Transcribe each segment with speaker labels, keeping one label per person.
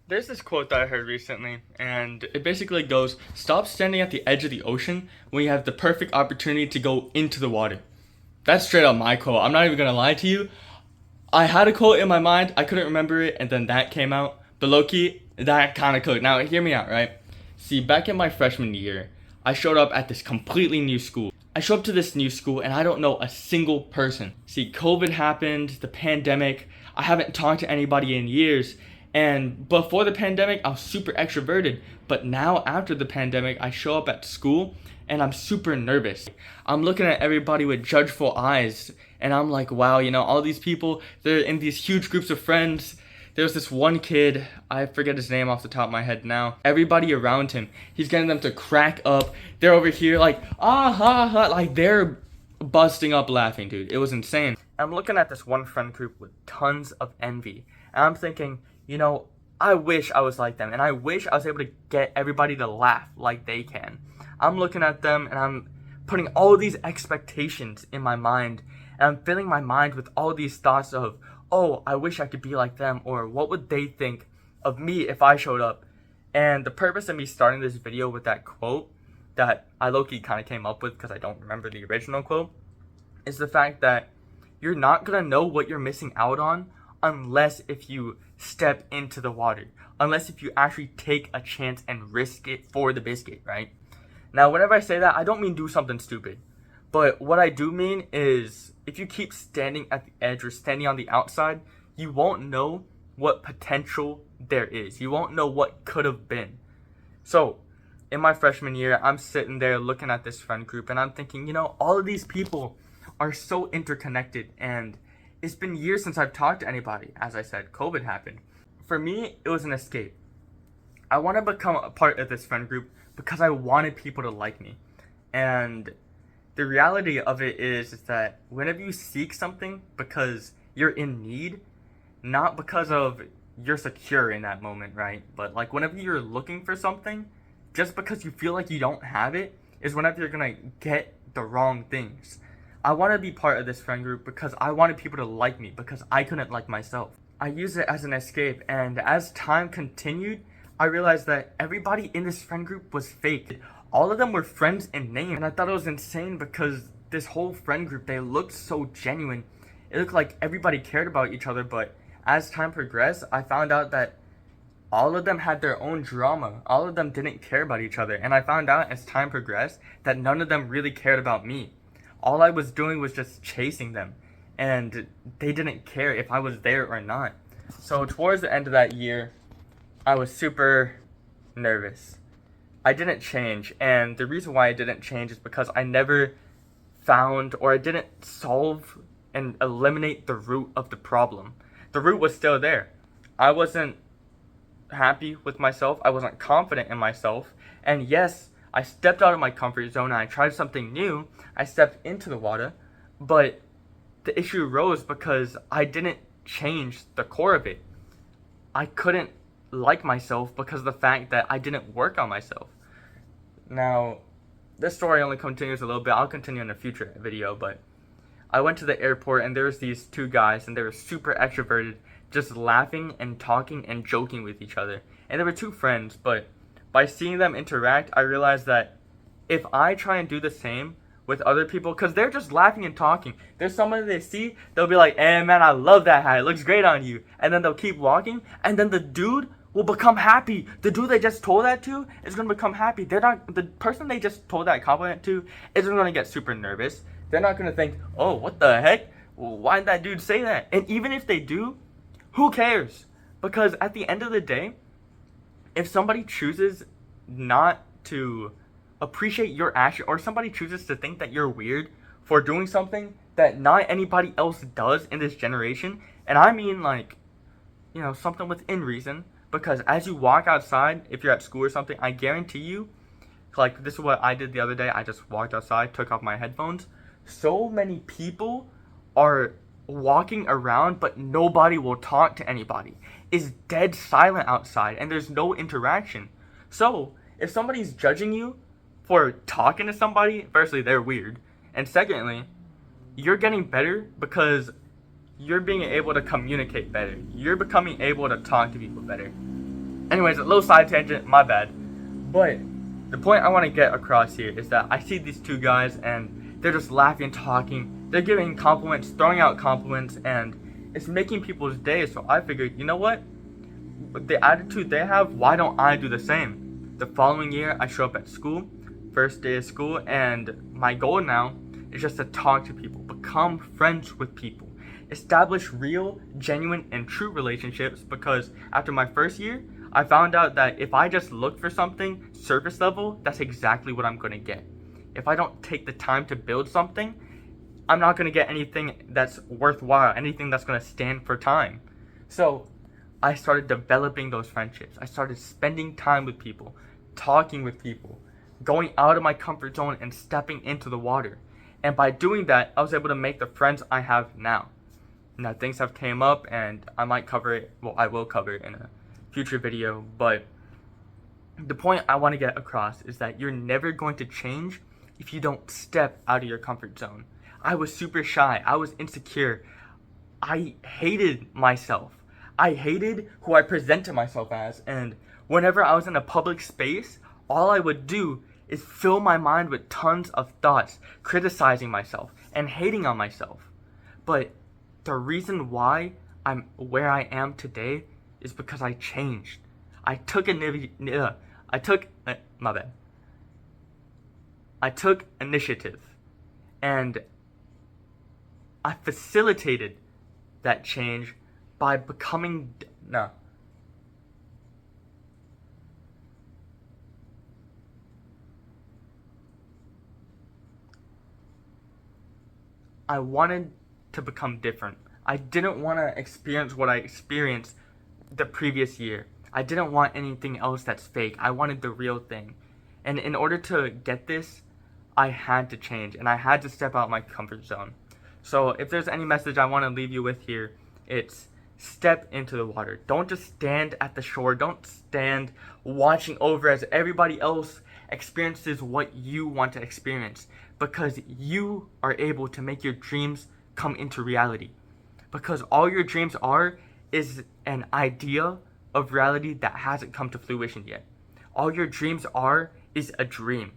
Speaker 1: There's this quote that I heard recently, and it basically goes, stop standing at the edge of the ocean when you have the perfect opportunity to go into the water. That's straight up my quote. I'm not even gonna lie to you. I had a quote in my mind, I couldn't remember it, and then that came out. But low-key, that kind of could. Now, hear me out, right? See, back in my freshman year, I showed up at this completely new school. I show up to this new school and I don't know a single person. See, COVID happened, the pandemic, I haven't talked to anybody in years. And before the pandemic, I was super extroverted. But now, after the pandemic, I show up at school and I'm super nervous. I'm looking at everybody with judgeful eyes. And I'm like, wow, all these people, they're in these huge groups of friends. There's this one kid, I forget his name off the top of my head now. Everybody around him, he's getting them to crack up. They're over here like, ah, ha, ha. Like, they're busting up laughing, dude. It was insane. I'm looking at this one friend group with tons of envy. And I'm thinking, I wish I was like them. And I wish I was able to get everybody to laugh like they can. I'm looking at them and I'm putting all these expectations in my mind. And I'm filling my mind with all these thoughts of, oh, I wish I could be like them. Or what would they think of me if I showed up? And the purpose of me starting this video with that quote that I low-key kind of came up with because I don't remember the original quote is the fact that you're not going to know what you're missing out on unless if you step into the water. Unless if you actually take a chance and risk it for the biscuit, right? Now, whenever I say that, I don't mean do something stupid. But what I do mean is if you keep standing at the edge or standing on the outside, you won't know what potential there is. You won't know what could have been. So, in my freshman year, I'm sitting there looking at this friend group and I'm thinking, all of these people are so interconnected and it's been years since I've talked to anybody. As I said, COVID happened. For me, it was an escape. I want to become a part of this friend group because I wanted people to like me. And the reality of it is that whenever you seek something because you're in need, not because of you're secure in that moment, right? But like whenever you're looking for something, just because you feel like you don't have it, is whenever you're gonna get the wrong things. I want to be part of this friend group because I wanted people to like me because I couldn't like myself. I used it as an escape, and as time continued, I realized that everybody in this friend group was fake. All of them were friends in name, and I thought it was insane because this whole friend group, they looked so genuine. It looked like everybody cared about each other, but as time progressed, I found out that all of them had their own drama. All of them didn't care about each other, and I found out as time progressed that none of them really cared about me. All I was doing was just chasing them, and they didn't care if I was there or not. So towards the end of that year, I was super nervous. I didn't change, and the reason why I didn't change is because I never found or I didn't solve and eliminate the root of the problem. The root was still there. I wasn't happy with myself. I wasn't confident in myself. And yes, I stepped out of my comfort zone and I tried something new. I stepped into the water, but the issue arose because I didn't change the core of it. I couldn't like myself because of the fact that I didn't work on myself. Now, this story only continues a little bit. I'll continue in a future video, but I went to the airport and there was these two guys and they were super extroverted, just laughing and talking and joking with each other. And they were two friends, but by seeing them interact, I realized that if I try and do the same with other people, because they're just laughing and talking. There's somebody they see, they'll be like, hey man, I love that hat, it looks great on you. And then they'll keep walking, and then the dude will become happy. The dude they just told that to is going to become happy. The person they just told that compliment to isn't going to get super nervous. They're not going to think, oh, what the heck? Why did that dude say that? And even if they do, who cares? Because at the end of the day, if somebody chooses not to appreciate your action, or somebody chooses to think that you're weird for doing something that not anybody else does in this generation, and I mean like, something within reason, because as you walk outside, if you're at school or something, I guarantee you, like this is what I did the other day, I just walked outside, took off my headphones. So many people are walking around, but nobody will talk to anybody. It's dead silent outside, and there's no interaction. So, if somebody's judging you for talking to somebody, firstly, they're weird. And secondly, you're getting better because you're being able to communicate better. You're becoming able to talk to people better. Anyways, a little side tangent, my bad. But the point I want to get across here is that I see these two guys and they're just laughing, talking. They're giving compliments, throwing out compliments, and it's making people's day. So I figured, you know what? With the attitude they have, why don't I do the same? The following year, I show up at school, first day of school, and my goal now is just to talk to people, become friends with people, establish real, genuine, and true relationships, because after my first year, I found out that if I just look for something surface level, that's exactly what I'm going to get. If I don't take the time to build something, I'm not going to get anything that's worthwhile, anything that's going to stand for time. So I started developing those friendships. I started spending time with people, talking with people, going out of my comfort zone and stepping into the water. And by doing that, I was able to make the friends I have now. Now things have came up and I might cover it, well, I will cover it in a future video, but the point I want to get across is that you're never going to change if you don't step out of your comfort zone. I was super shy. I was insecure. I hated myself. I hated who I presented myself as, and whenever I was in a public space, all I would do is fill my mind with tons of thoughts, criticizing myself and hating on myself. But the reason why I'm where I am today is because I changed. I took initiative, and I facilitated that change by becoming I wanted to become different. I didn't want to experience what I experienced the previous year. I didn't want anything else that's fake. I wanted the real thing. And in order to get this, I had to change and I had to step out my comfort zone. So if there's any message I want to leave you with here, it's step into the water. Don't just stand at the shore. Don't stand watching over as everybody else experiences what you want to experience, because you are able to make your dreams come into reality. Because all your dreams are is an idea of reality that hasn't come to fruition yet. All your dreams are is a dream.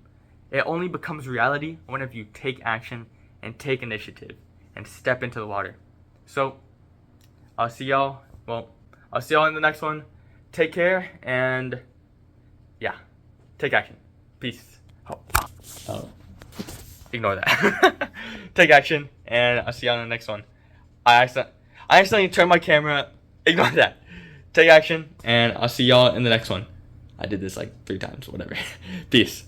Speaker 1: It only becomes reality whenever you take action and take initiative and step into the water. So I'll see y'all in the next one. Take care, and yeah, take action. Peace. Oh. Ignore that. Take action, and I'll see y'all in the next one. I accidentally turned my camera. Ignore that. Take action, and I'll see y'all in the next one. I did this like 3 times, whatever. Peace.